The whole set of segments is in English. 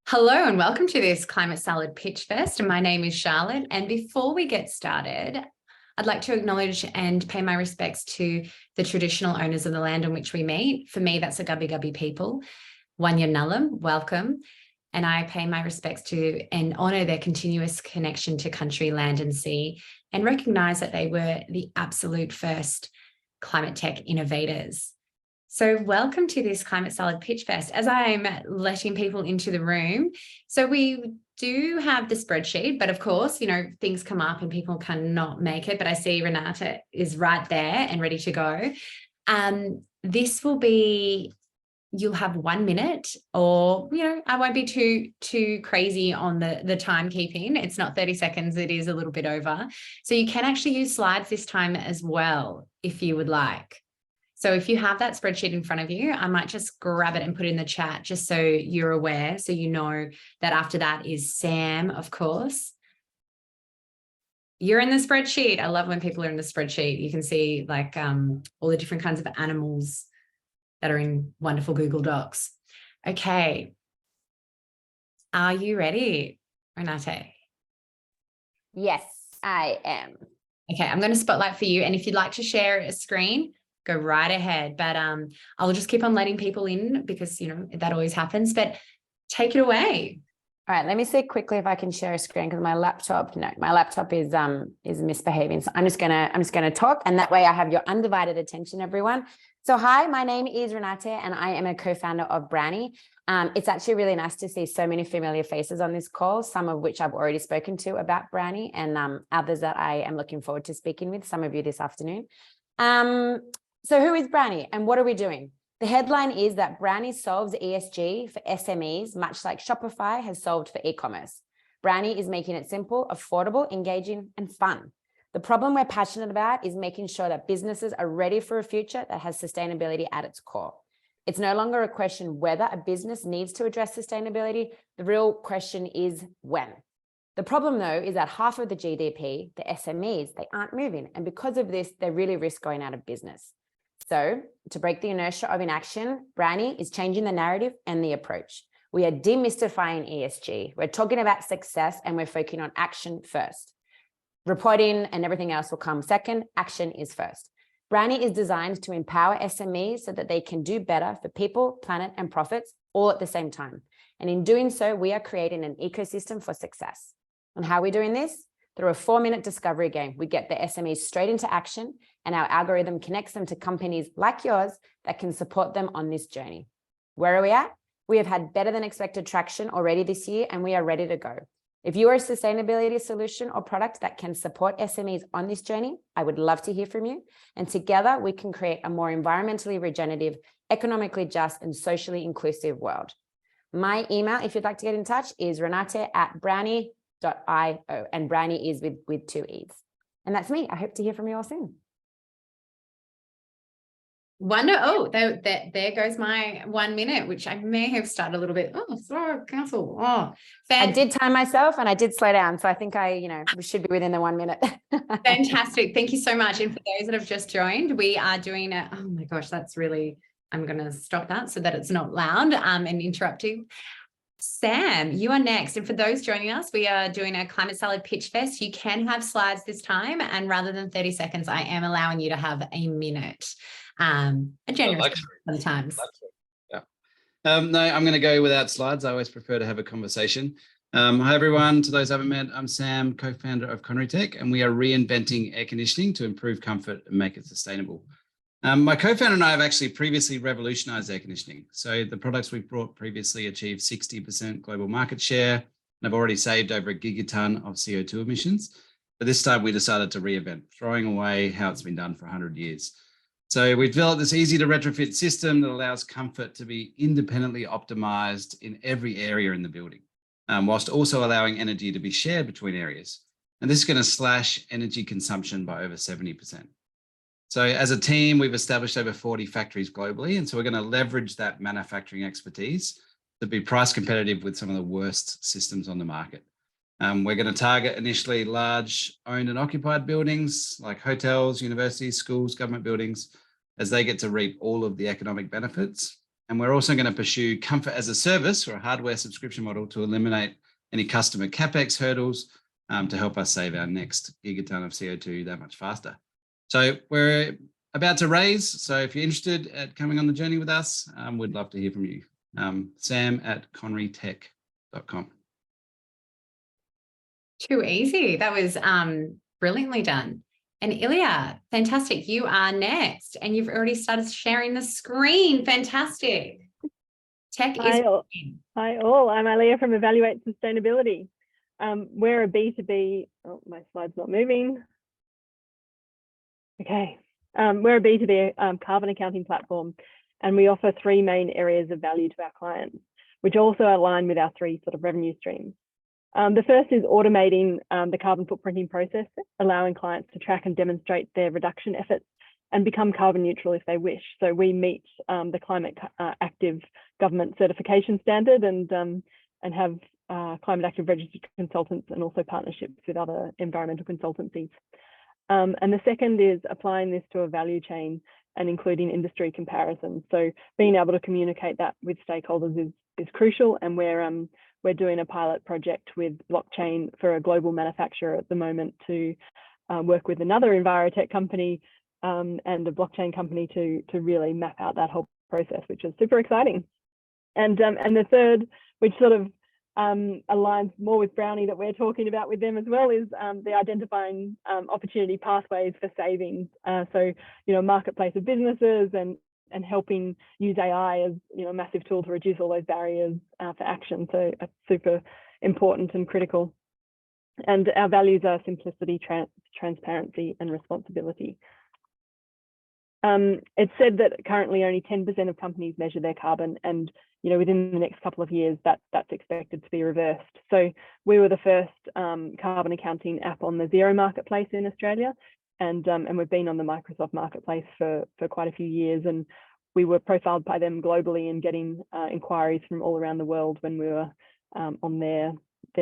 Hello and welcome to this Climate Salad Pitchfest. My name is Charlotte, and before we get started, I'd like to acknowledge and pay my respects to the traditional owners of the land on which we meet. For me, that's the Gubbi Gubbi people. Wanya welcome. And I pay my respects to and honour their continuous connection to country, land and sea, and recognise that they were the absolute first climate tech innovators. So welcome to this Climate Salad Pitch Fest. As I'm letting people into the room, so we do have the spreadsheet, but of course, things come up and people cannot make it, but I see Renata is right there and ready to go. This will be, you'll have 1 minute, or, I won't be too crazy on the timekeeping. It's not 30 seconds, it is a little bit over. So you can actually use slides this time as well, if you would like. So if you have that spreadsheet in front of you, I might just grab it and put it in the chat just so you're aware, so you know that after that is Sam, of course. You're in the spreadsheet. I love when people are in the spreadsheet. You can see like all the different kinds of animals that are in wonderful Google Docs. Okay. Are you ready, Renate? Yes, I am. Okay, I'm going to spotlight for you. And if you'd like to share a screen, go right ahead. But I'll just keep on letting people in because, that always happens. But take it away. All right, let me see quickly if I can share a screen because my laptop is misbehaving. So I'm just gonna talk, and that way I have your undivided attention, everyone. So hi, my name is Renate, and I am a co-founder of Brownie. It's actually really nice to see so many familiar faces on this call, some of which I've already spoken to about Brownie, and others that I am looking forward to speaking with, some of you this afternoon. So who is Brownie and what are we doing? The headline is that Brownie solves ESG for SMEs, much like Shopify has solved for e-commerce. Brownie is making it simple, affordable, engaging, and fun. The problem we're passionate about is making sure that businesses are ready for a future that has sustainability at its core. It's no longer a question whether a business needs to address sustainability. The real question is when. The problem, though, is that half of the GDP, the SMEs, they aren't moving. And because of this, they really risk going out of business. So to break the inertia of inaction, Brownie is changing the narrative and the approach. We are demystifying ESG. We're talking about success and we're focusing on action first. Reporting and everything else will come second. Action is first. Brownie is designed to empower SMEs so that they can do better for people, planet, and profits all at the same time. And in doing so, we are creating an ecosystem for success. And how are we doing this? Through a 4-minute discovery game. We get the SMEs straight into action, and our algorithm connects them to companies like yours that can support them on this journey. Where are we at? We have had better than expected traction already this year, and we are ready to go. If you are a sustainability solution or product that can support SMEs on this journey, I would love to hear from you. And together we can create a more environmentally regenerative, economically just, and socially inclusive world. My email, if you'd like to get in touch, is renate@brownie.io, and Brownie is with 2 E's. And that's me. I hope to hear from you all soon. There goes my 1 minute, which I may have started a little bit. Oh, sorry, cancel. Oh, I did time myself and I did slow down. So I think we should be within the 1 minute. Fantastic. Thank you so much. And for those that have just joined, we are doing oh my gosh, I'm going to stop that so that it's not loud and interrupting. Sam, you are next. And for those joining us, we are doing a Climate Salad Pitch Fest. You can have slides this time. And rather than 30 seconds, I am allowing you to have a minute. A generous sometimes. Yeah. No, I'm going to go without slides. I always prefer to have a conversation. Hi, everyone. To those I haven't met, I'm Sam, co-founder of Connery Tech, and we are reinventing air conditioning to improve comfort and make it sustainable. My co-founder and I have actually previously revolutionized air conditioning. So the products we've brought previously achieved 60% global market share and have already saved over a gigaton of CO2 emissions. But this time we decided to reinvent, throwing away how it's been done for 100 years. So we developed this easy to retrofit system that allows comfort to be independently optimized in every area in the building, whilst also allowing energy to be shared between areas. And this is going to slash energy consumption by over 70%. So as a team, we've established over 40 factories globally. And so we're going to leverage that manufacturing expertise to be price competitive with some of the worst systems on the market. We're going to target initially large owned and occupied buildings like hotels, universities, schools, government buildings, as they get to reap all of the economic benefits. And we're also going to pursue comfort as a service or a hardware subscription model to eliminate any customer CapEx hurdles to help us save our next gigaton of CO2 that much faster. So we're about to raise. So if you're interested at coming on the journey with us, we'd love to hear from you. Sam@conrytech.com. Too easy. That was brilliantly done. And Ilya, fantastic. You are next. And you've already started sharing the screen. Fantastic. Tech is. Hi all. I'm Ilya from Evaluate Sustainability. We're a B2B. Oh, my slide's not moving. Okay. We're a B2B carbon accounting platform, and we offer 3 main areas of value to our clients, which also align with our 3 sort of revenue streams. The first is automating the carbon footprinting process, allowing clients to track and demonstrate their reduction efforts and become carbon neutral if they wish. So we meet the Climate Active government certification standard and have Climate Active registered consultants and also partnerships with other environmental consultancies. And the second is applying this to a value chain and including industry comparisons. So being able to communicate that with stakeholders is crucial, and we're doing a pilot project with blockchain for a global manufacturer at the moment to work with another envirotech company and a blockchain company to really map out that whole process, which is super exciting. And the third, which sort of aligns more with Brownie that we're talking about with them as well, is the identifying opportunity pathways for savings. So, marketplace of businesses and helping use AI as a massive tool to reduce all those barriers for action. So it's super important and critical. And our values are simplicity, transparency, and responsibility. It's said that currently only 10% of companies measure their carbon, and within the next couple of years that's expected to be reversed. So we were the first carbon accounting app on the Zero marketplace in Australia, and we've been on the Microsoft marketplace for quite a few years, and we were profiled by them globally and getting inquiries from all around the world when we were on their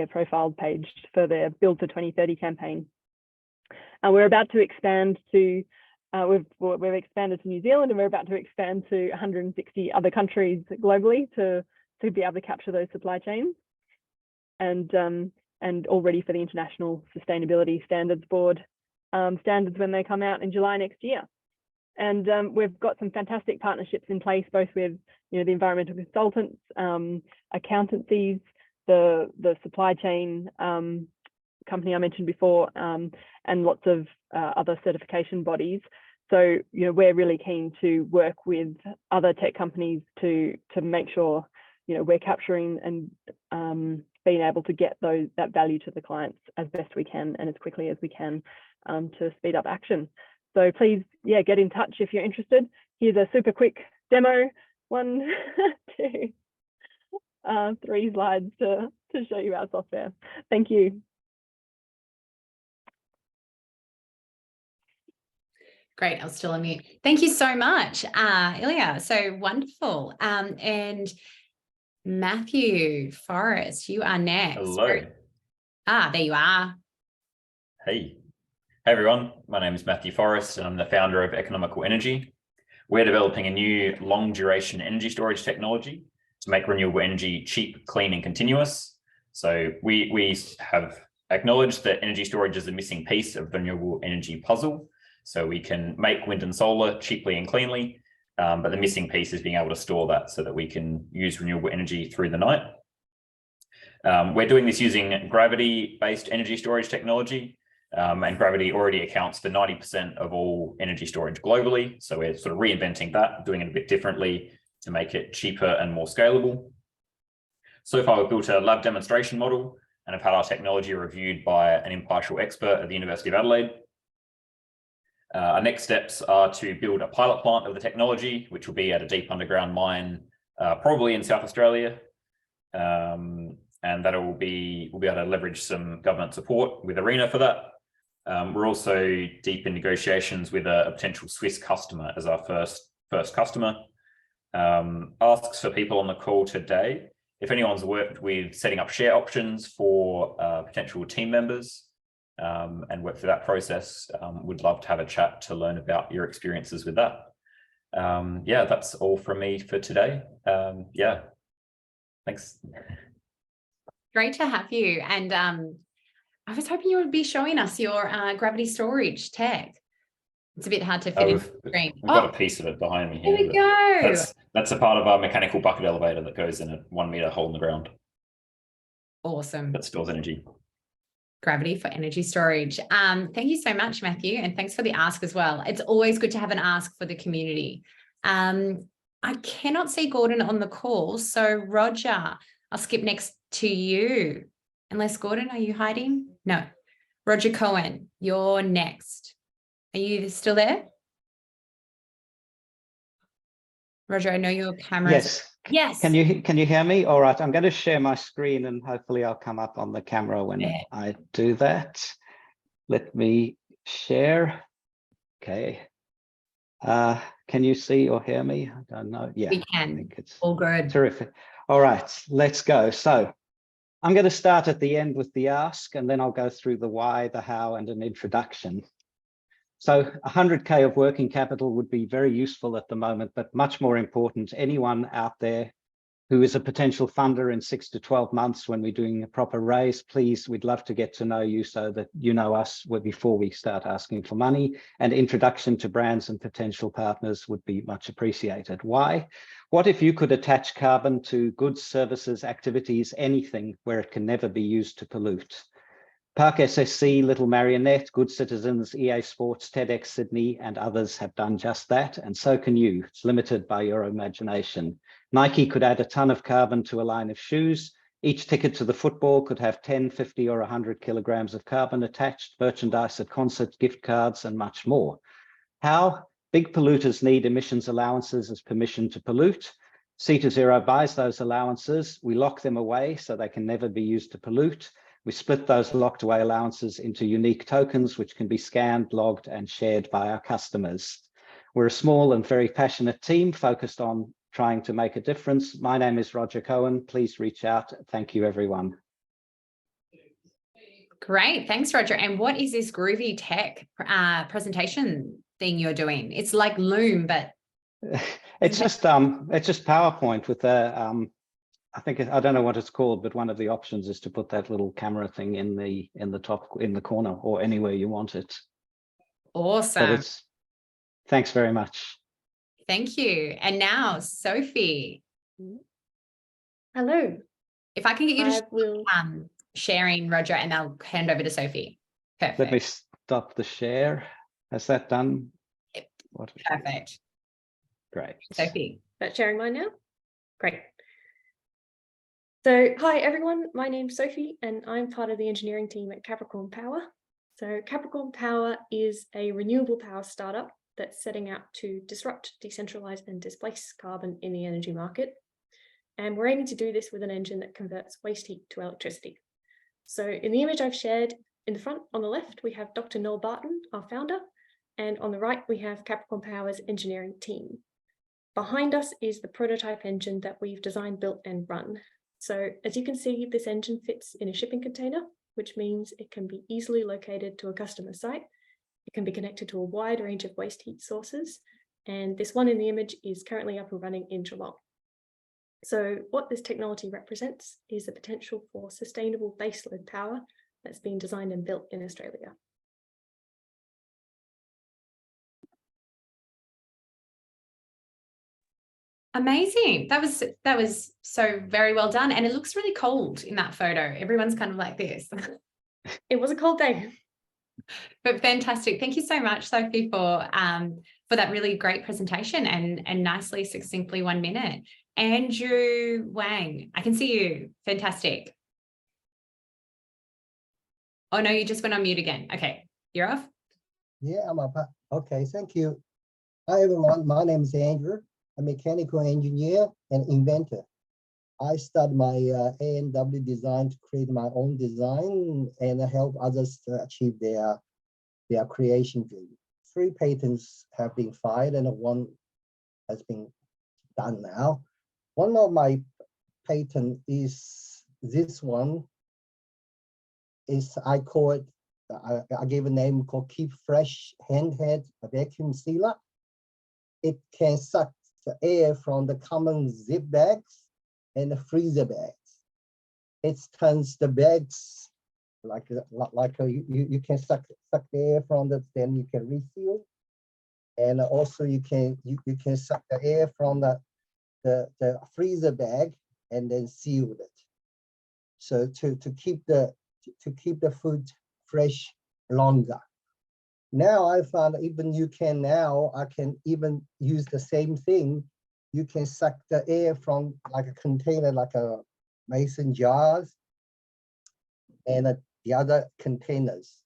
profile page for their Build to 2030 campaign. We're about to expand to we've expanded to New Zealand, and we're about to expand to 160 other countries globally to be able to capture those supply chains, and all ready for the International Sustainability Standards Board standards when they come out in July next year. And we've got some fantastic partnerships in place, both with the environmental consultants, accountancies, the supply chain company I mentioned before, and lots of other certification bodies. So we're really keen to work with other tech companies to make sure we're capturing and being able to get that value to the clients as best we can and as quickly as we can to speed up action. So please, get in touch if you're interested. Here's a super quick demo. 1, 2, 3 slides to show you our software. Thank you. Great, I'll still unmute. Thank you so much, Ilya. So wonderful. And Matthew Forrest, you are next. Hello. There you are. Hey everyone, my name is Matthew Forrest and I'm the founder of Economical Energy. We're developing a new long duration energy storage technology to make renewable energy cheap, clean and continuous. So we have acknowledged that energy storage is a missing piece of the renewable energy puzzle. So we can make wind and solar cheaply and cleanly, but the missing piece is being able to store that so that we can use renewable energy through the night. We're doing this using gravity-based energy storage technology, and gravity already accounts for 90% of all energy storage globally. So we're sort of reinventing that, doing it a bit differently to make it cheaper and more scalable. So far, we've built a lab demonstration model and have had our technology reviewed by an impartial expert at the University of Adelaide. Our next steps are to build a pilot plant of the technology, which will be at a deep underground mine, probably in South Australia. And that we'll be able to leverage some government support with ARENA for that. We're also deep in negotiations with a potential Swiss customer as our first customer. Asks for people on the call today, if anyone's worked with setting up share options for potential team members and worked through that process, would love to have a chat to learn about your experiences with that. Yeah, that's all from me for today. Yeah, thanks. Great to have you. And I was hoping you would be showing us your gravity storage tech. It's a bit hard to fit in the screen. We've got a piece of it behind me There here. we go. That's a part of our mechanical bucket elevator that goes in a 1 meter hole in the ground Awesome. that stores energy. Gravity for energy storage. Thank you so much, Matthew. And thanks for the ask as well. It's always good to have an ask for the community. I cannot see Gordon on the call. So Roger, I'll skip next to you. Unless Gordon, are you hiding? No. Roger Cohen, you're next. Are you still there? Roger, I know your camera. Yes. Can you hear me? All right. I'm going to share my screen and hopefully I'll come up on the camera when I do that. Let me share. Okay. Can you see or hear me? I don't know. Yeah, we can. I think it's all good. Terrific. All right, let's go. So I'm going to start at the end with the ask, and then I'll go through the why, the how, and an introduction. So 100K of working capital would be very useful at the moment, but much more important, anyone out there who is a potential funder in 6 to 12 months when we're doing a proper raise, please, we'd love to get to know you so that you know us before we start asking for money, and introduction to brands and potential partners would be much appreciated. Why? What if you could attach carbon to goods, services, activities, anything where it can never be used to pollute? Park SSC, Little Marionette, Good Citizens, EA Sports, TEDx Sydney, and others have done just that, and so can you. It's limited by your imagination. Nike could add a ton of carbon to a line of shoes. Each ticket to the football could have 10, 50, or 100 kilograms of carbon attached, merchandise at concerts, gift cards, and much more. How? Big polluters need emissions allowances as permission to pollute. C2Zero buys those allowances. We lock them away so they can never be used to pollute. We split those locked away allowances into unique tokens, which can be scanned, logged, and shared by our customers. We're a small and very passionate team focused on trying to make a difference. My name is Roger Cohen. Please reach out. Thank you, everyone. Great. Thanks, Roger. And what is this groovy tech presentation thing you're doing? It's like Loom, but it's just PowerPoint with a I don't know what it's called, but one of the options is to put that little camera thing in the corner or anywhere you want it. Awesome. Thanks very much. Thank you. And now, Sophie. Hello. If I can get you to sharing, Roger, and I'll hand over to Sophie. Perfect. Let me stop the share. Has that done? Yep. Perfect. Great. Sophie. That's sharing mine now? Great. So, hi everyone, my name's Sophie and I'm part of the engineering team at Capricorn Power. So Capricorn Power is a renewable power startup that's setting out to disrupt, decentralize and displace carbon in the energy market. And we're aiming to do this with an engine that converts waste heat to electricity. So in the image I've shared, in the front on the left, we have Dr. Noel Barton, our founder, and on the right, we have Capricorn Power's engineering team. Behind us is the prototype engine that we've designed, built and run. So as you can see, this engine fits in a shipping container, which means it can be easily located to a customer site. It can be connected to a wide range of waste heat sources. And this one in the image is currently up and running in Geelong. So what this technology represents is the potential for sustainable baseload power that's been designed and built in Australia. Amazing. That was so very well done. And it looks really cold in that photo. Everyone's kind of like this. It was a cold day. But fantastic. Thank you so much, Sophie, for that really great presentation and nicely, succinctly 1 minute. Andrew Wang, I can see you. Fantastic. Oh no, you just went on mute again. Okay, you're off. Yeah, I'm up. Okay, thank you. Hi everyone, my name is Andrew. A mechanical engineer and inventor. I started my A&W design to create my own design and help others to achieve their creation dream. 3 patents have been filed and 1 has been done now. One of my patent is this one. I call it, I gave a name called Keep Fresh Handheld Vacuum Sealer. it can suck the air from the common zip bags and the freezer bags. It turns the bags you can suck the air from the, then you can refill. And also you can suck the air from the freezer bag and then seal it. So to keep the food fresh longer. Now I found even I can even use the same thing. You can suck the air from like a container, like a mason jars and the other containers.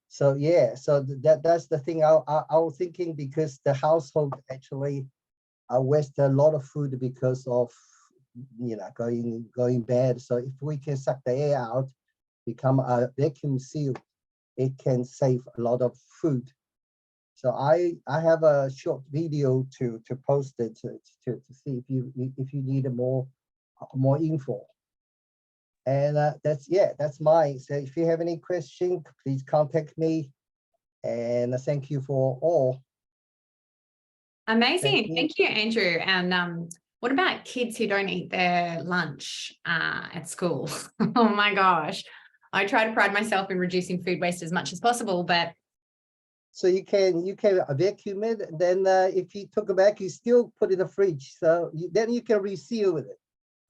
So yeah, so that's the thing I was thinking, because the household actually waste a lot of food because of going bad. So if we can suck the air out, become a vacuum seal, it can save a lot of food. So I have a short video to post it to see if you need more info. And that's mine. So if you have any question, please contact me. And thank you for all. Amazing. Thank you, Andrew. And what about kids who don't eat their lunch at school? Oh my gosh. I try to pride myself in reducing food waste as much as possible, but so you can vacuum it. Then if you took it back, you still put it in the fridge. So then you can reseal with it.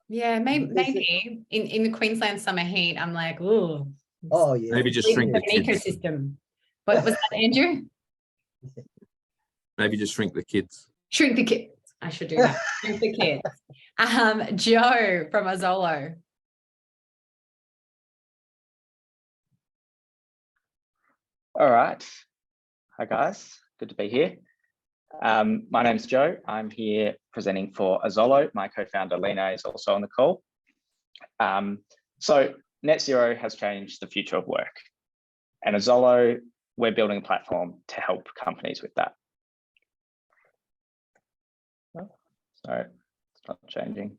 yeah, maybe in the Queensland summer heat, I'm like, oh yeah. Maybe just shrink the kids. Ecosystem. What was that, Andrew? Maybe just shrink the kids. Shrink the kids. I should do that. Shrink the kids. Joe from Azolo. All right. Hi, guys. Good to be here. My name's Joe. I'm here presenting for Azolo. My co-founder, Lena, is also on the call. So net zero has changed the future of work. And Azolo, we're building a platform to help companies with that. Oh, sorry, it's not changing.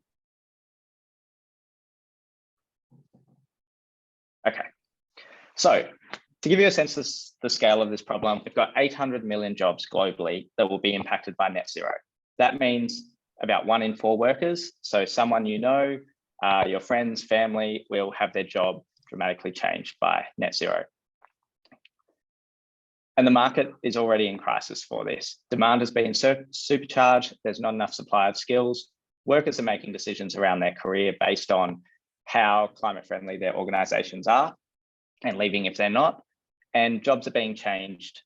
Okay. So to give you a sense of the scale of this problem, we've got 800 million jobs globally that will be impacted by net zero. That means about 1 in 4 workers. So someone your friends, family will have their job dramatically changed by net zero. And the market is already in crisis for this. Demand has been supercharged. There's not enough supply of skills. Workers are making decisions around their career based on how climate friendly their organizations are and leaving if they're not. And jobs are being changed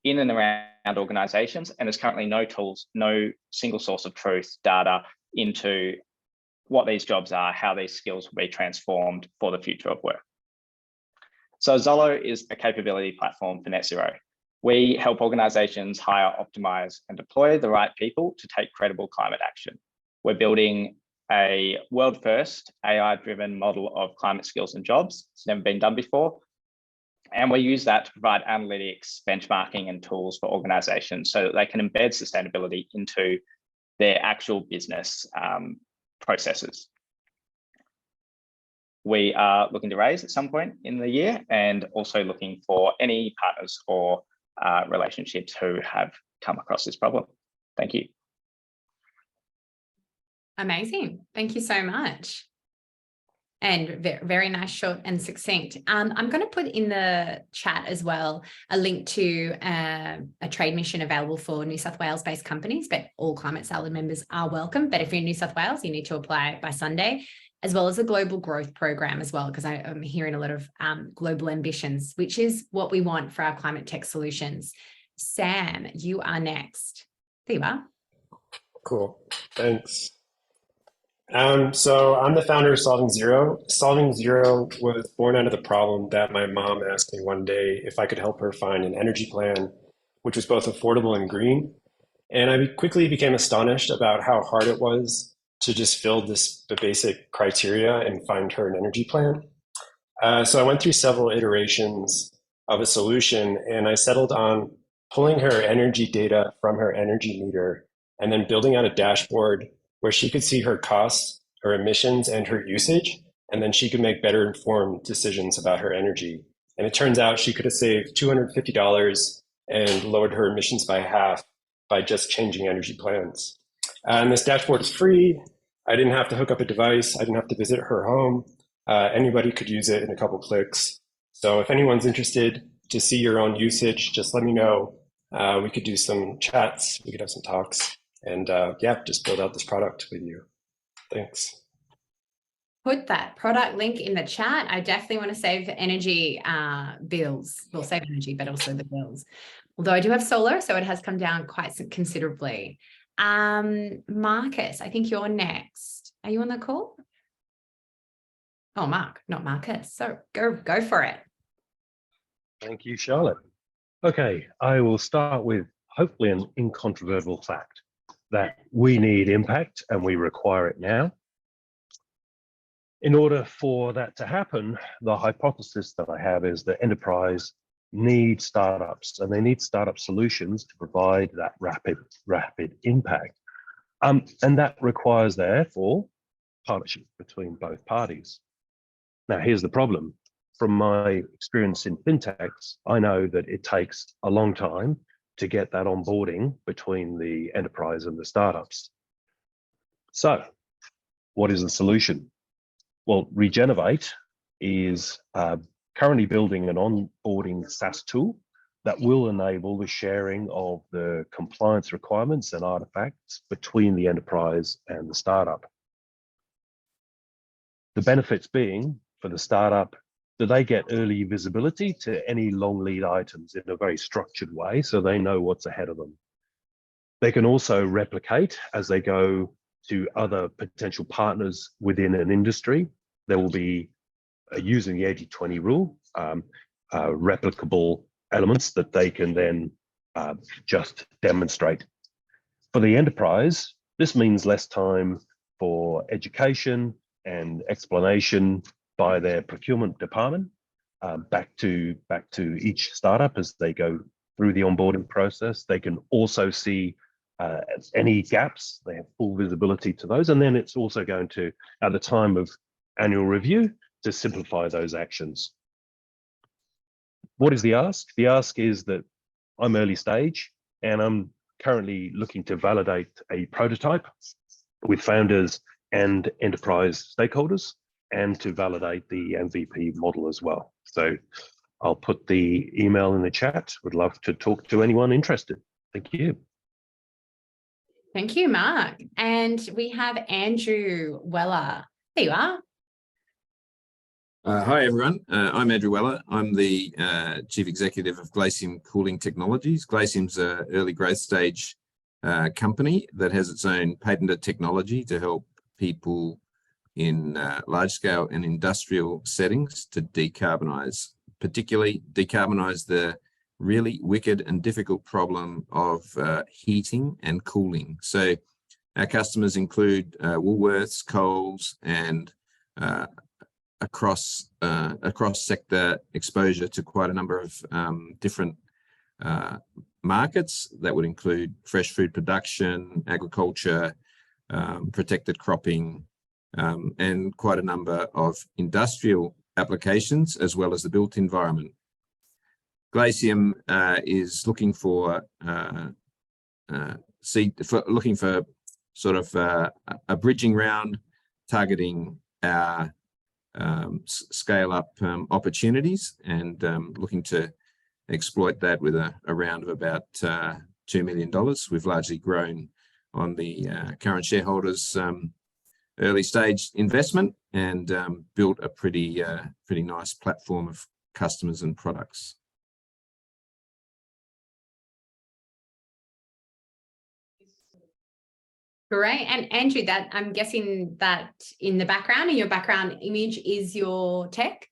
in and around organizations. And there's currently no single source of truth data into what these jobs are, how these skills will be transformed for the future of work. So Azolo is a capability platform for net zero. We help organizations hire, optimize, and deploy the right people to take credible climate action. We're building a world-first AI-driven model of climate skills and jobs. It's never been done before. And we use that to provide analytics, benchmarking, and tools for organizations so that they can embed sustainability into their actual business processes. We are looking to raise at some point in the year and also looking for any partners or relationships who have come across this problem. Thank you. Amazing. Thank you so much. And very nice, short and succinct. I'm going to put in the chat as well a link to a trade mission available for New South Wales-based companies, but all Climate Salad members are welcome. But if you're in New South Wales, you need to apply by Sunday, as well as the Global Growth Program as well, because I'm hearing a lot of global ambitions, which is what we want for our climate tech solutions. Sam, you are next. There you are. Cool. Thanks. So I'm the founder of Solving Zero. Solving Zero was born out of the problem that my mom asked me one day if I could help her find an energy plan, which was both affordable and green. And I quickly became astonished about how hard it was to just fill the basic criteria and find her an energy plan. So I went through several iterations of a solution, and I settled on pulling her energy data from her energy meter and then building out a dashboard where she could see her costs, her emissions, and her usage, and then she could make better informed decisions about her energy. And it turns out she could have saved $250 and lowered her emissions by half by just changing energy plans. And this dashboard is free. I didn't have to hook up a device. I didn't have to visit her home. Anybody could use it in a couple clicks. So if anyone's interested to see your own usage, just let me know. We could do some chats. We could have some talks. And yeah, just build out this product with you. Thanks. Put that product link in the chat. I definitely want to save energy bills. Well, save energy, but also the bills. Although I do have solar, so it has come down quite considerably. Marcus, I think you're next. Are you on the call? Oh, Mark, not Marcus. So go for it. Thank you, Charlotte. Okay, I will start with hopefully an incontrovertible fact that we need impact and we require it now. In order for that to happen, the hypothesis that I have is that enterprise need startups, and they need startup solutions to provide that rapid impact. And that requires, therefore, partnership between both parties. Now, here's the problem. From my experience in fintechs, I know that it takes a long time to get that onboarding between the enterprise and the startups. So, what is the solution? Well, Regenerate is currently building an onboarding SaaS tool that will enable the sharing of the compliance requirements and artifacts between the enterprise and the startup. The benefits being for the startup, that they get early visibility to any long lead items in a very structured way, so they know what's ahead of them. They can also replicate as they go to other potential partners within an industry. There will be, using the 80-20 rule, replicable elements that they can then just demonstrate. For the enterprise, this means less time for education and explanation by their procurement department back to each startup as they go through the onboarding process. They can also see any gaps. They have full visibility to those. And then it's also going to, at the time of annual review, to simplify those actions. What is the ask? The ask is that I'm early stage and I'm currently looking to validate a prototype with founders and enterprise stakeholders, and to validate the MVP model as well. So I'll put the email in the chat. Would love to talk to anyone interested. Thank you. Thank you, Mark. And we have Andrew Weller. There you are. Hi, everyone. I'm Andrew Weller. I'm the Chief Executive of Glacium Cooling Technologies. Glacium's an early growth stage company that has its own patented technology to help people in large scale and industrial settings to decarbonize, particularly decarbonize the really wicked and difficult problem of heating and cooling. So our customers include Woolworths, Coles, and across sector exposure to quite a number of different markets. That would include fresh food production, agriculture, protected cropping, and quite a number of industrial applications, as well as the built environment. Glacium is looking for sort of a bridging round, targeting our scale up opportunities, and looking to exploit that with a round of about $2 million. We've largely grown on the current shareholders' early stage investment, and built a pretty nice platform of customers and products. Great. And Andrew, that I'm guessing that in the background, in your background image, is your tech?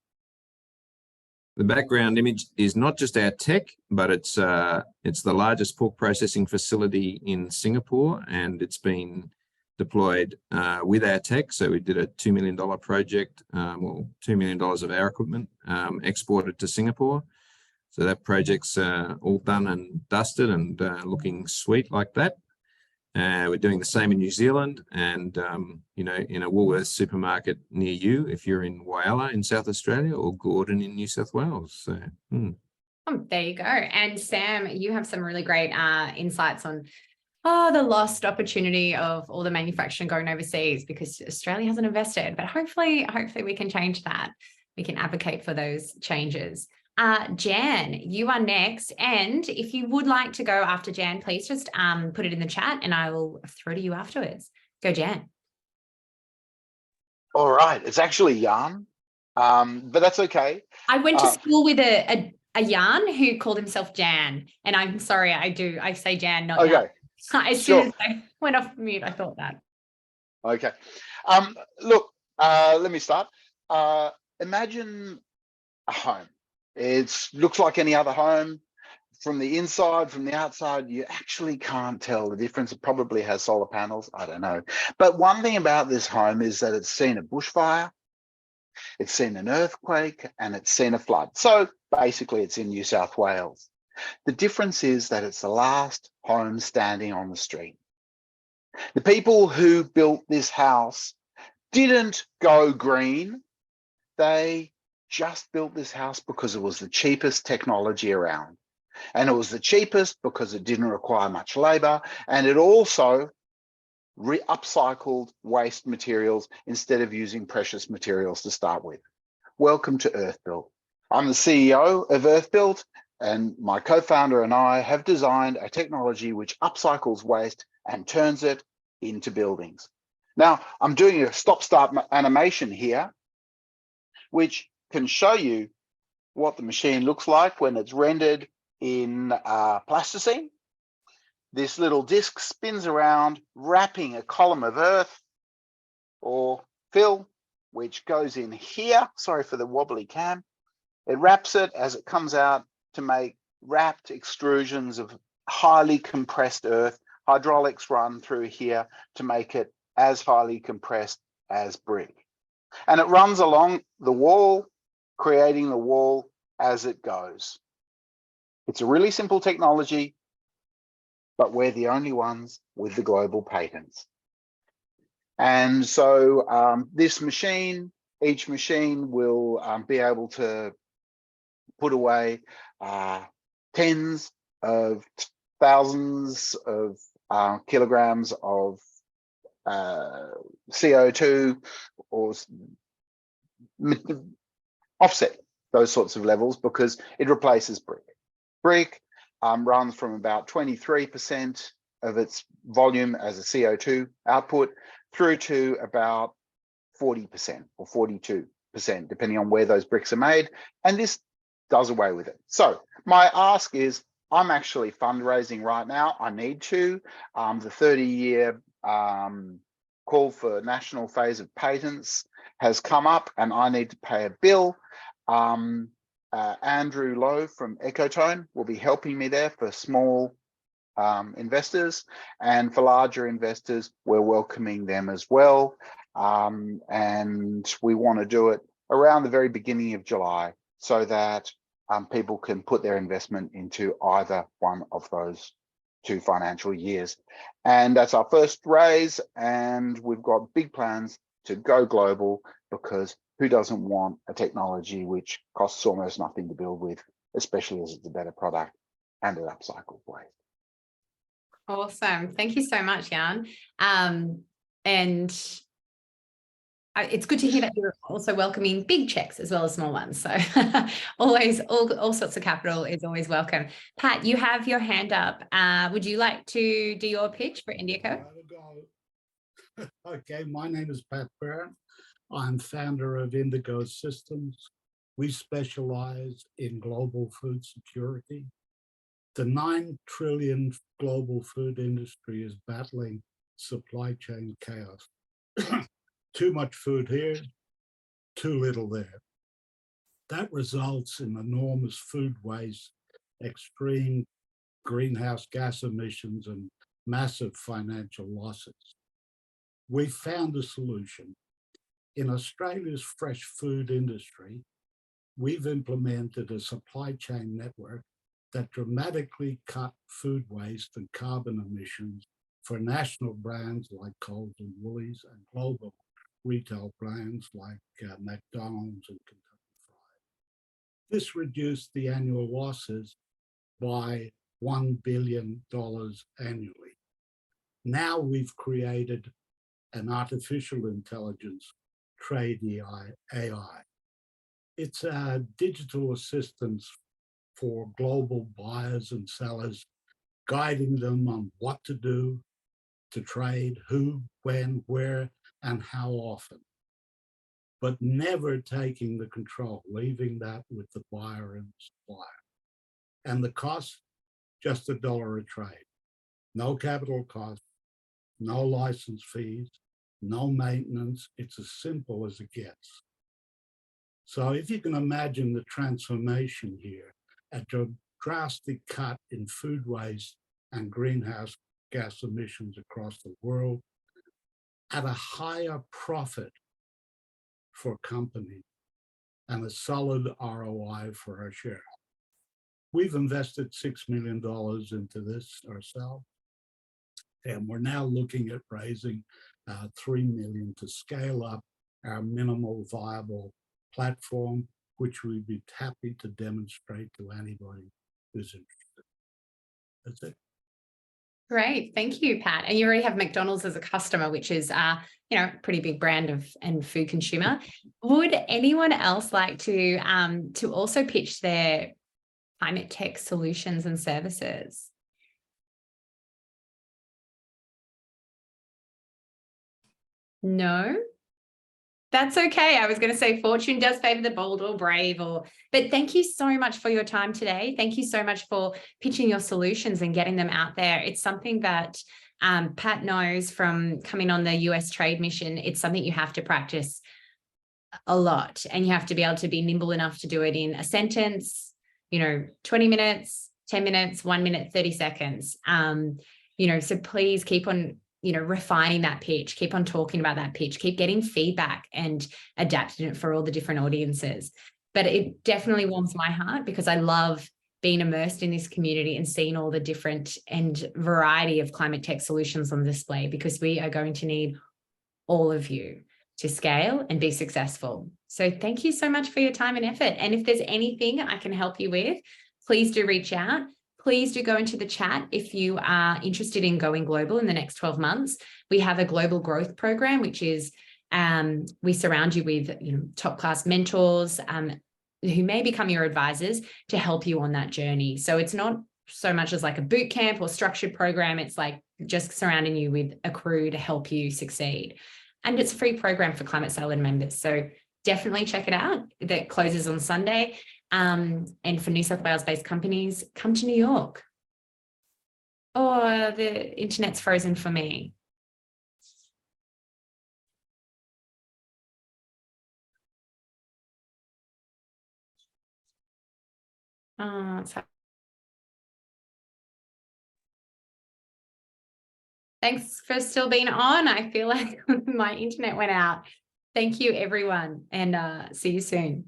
The background image is not just our tech, but it's the largest pork processing facility in Singapore, and it's been deployed with our tech. So we did a $2 million project, $2 million of our equipment exported to Singapore. So that project's all done and dusted and looking sweet like that. We're doing the same in New Zealand, and in a Woolworths supermarket near you, if you're in Whyalla in South Australia, or Gordon in New South Wales. So, Oh, there you go. And Sam, you have some really great insights on Oh, the lost opportunity of all the manufacturing going overseas because Australia hasn't invested, but hopefully we can change that. We can advocate for those changes. Jan, you are next. And if you would like to go after Jan, please just put it in the chat and I will throw to you afterwards. Go, Jan. All right, it's actually Jan, but that's okay. I went to school with a Jan who called himself Jan, and I'm sorry, I say Jan, not Okay. Jan. As soon as I went off mute, I thought that. Okay. Look, let me start. Imagine a home. It looks like any other home. From the inside, from the outside, you actually can't tell the difference. It probably has solar panels. I don't know. But one thing about this home is that it's seen a bushfire, it's seen an earthquake, and it's seen a flood. So basically, it's in New South Wales. The difference is that it's the last home standing on the street. The people who built this house didn't go green. They just built this house because it was the cheapest technology around. And it was the cheapest because it didn't require much labor. And it also upcycled waste materials instead of using precious materials to start with. Welcome to EarthBuilt. I'm the CEO of EarthBuilt, and my co-founder and I have designed a technology which upcycles waste and turns it into buildings. Now, I'm doing a stop-start animation here, which can show you what the machine looks like when it's rendered in plasticine. This little disc spins around, wrapping a column of earth or fill, which goes in here. Sorry for the wobbly cam. It wraps it as it comes out to make wrapped extrusions of highly compressed earth. Hydraulics run through here to make it as highly compressed as brick. And it runs along the wall, creating the wall as it goes. It's a really simple technology, but we're the only ones with the global patents. And so this machine, each machine will be able to put away tens of thousands of kilograms of CO2 or offset those sorts of levels because it replaces brick. Brick runs from about 23% of its volume as a CO2 output through to about 40% or 42%, depending on where those bricks are made. And this does away with it. So my ask is, I'm actually fundraising right now. I need to. The 30-year call for national phase of patents has come up and I need to pay a bill. Andrew Lowe from Ecotone will be helping me there for small investors, and for larger investors, we're welcoming them as well. And we want to do it around the very beginning of July so that people can put their investment into either one of those 2 financial years. And that's our first raise, and we've got big plans to go global because who doesn't want a technology which costs almost nothing to build with, especially as it's a better product and an upcycled way. Awesome. Thank you so much, Jan. And it's good to hear that you're also welcoming big checks as well as small ones. So always, all sorts of capital is always welcome. Pat, you have your hand up. Would you like to do your pitch for Indiaco? Okay, my name is Pat Byrne. I'm founder of Indigo Systems. We specialize in global food security. The 9 trillion global food industry is battling supply chain chaos. Too much food here, too little there. That results in enormous food waste, extreme greenhouse gas emissions, and massive financial losses. We found a solution. In Australia's fresh food industry, we've implemented a supply chain network that dramatically cut food waste and carbon emissions for national brands like Coles and Woolies and global retail brands like McDonald's and Kentucky Fried. This reduced the annual losses by $1 billion annually. now we've created an artificial intelligence trade AI. It's a digital assistance for global buyers and sellers, guiding them on what to do to trade, who, when, where, and how often, but never taking the control, leaving that with the buyer and the supplier. And the cost, just $1 a trade. No capital cost, no license fees, no maintenance. It's as simple as it gets. So if you can imagine the transformation here, a drastic cut in food waste and greenhouse gas emissions across the world, at a higher profit for companies and a solid ROI for our shareholders. We've invested $6 million into this ourselves, and we're now looking at raising $3 million to scale up our minimal viable platform, which we'd be happy to demonstrate to anybody who's interested. That's it. Great, thank you, Pat. And you already have McDonald's as a customer, which is, pretty big brand and food consumer. Would anyone else like to also pitch their climate tech solutions and services? No? That's okay. I was going to say fortune does favor the bold or brave, but thank you so much for your time today. Thank you so much for pitching your solutions and getting them out there. It's something that Pat knows from coming on the US trade mission. It's something you have to practice a lot, and you have to be able to be nimble enough to do it in a sentence, 20 minutes, 10 minutes, 1 minute, 30 seconds. So please keep on refining that pitch, keep on talking about that pitch, keep getting feedback and adapting it for all the different audiences. But it definitely warms my heart because I love being immersed in this community and seeing all the different and variety of climate tech solutions on display, because we are going to need all of you to scale and be successful. So thank you so much for your time and effort. And if there's anything I can help you with, please do reach out. Please do go into the chat if you are interested in going global in the next 12 months. We have a global growth program, which is we surround you with top-class mentors who may become your advisors to help you on that journey. So it's not so much as like a boot camp or structured program. It's like just surrounding you with a crew to help you succeed. And it's a free program for Climate Salad members. So definitely check it out. That closes on Sunday. And for New South Wales-based companies, come to New York. Oh, the internet's frozen for me. Thanks for still being on. I feel like my internet went out. Thank you, everyone, and see you soon.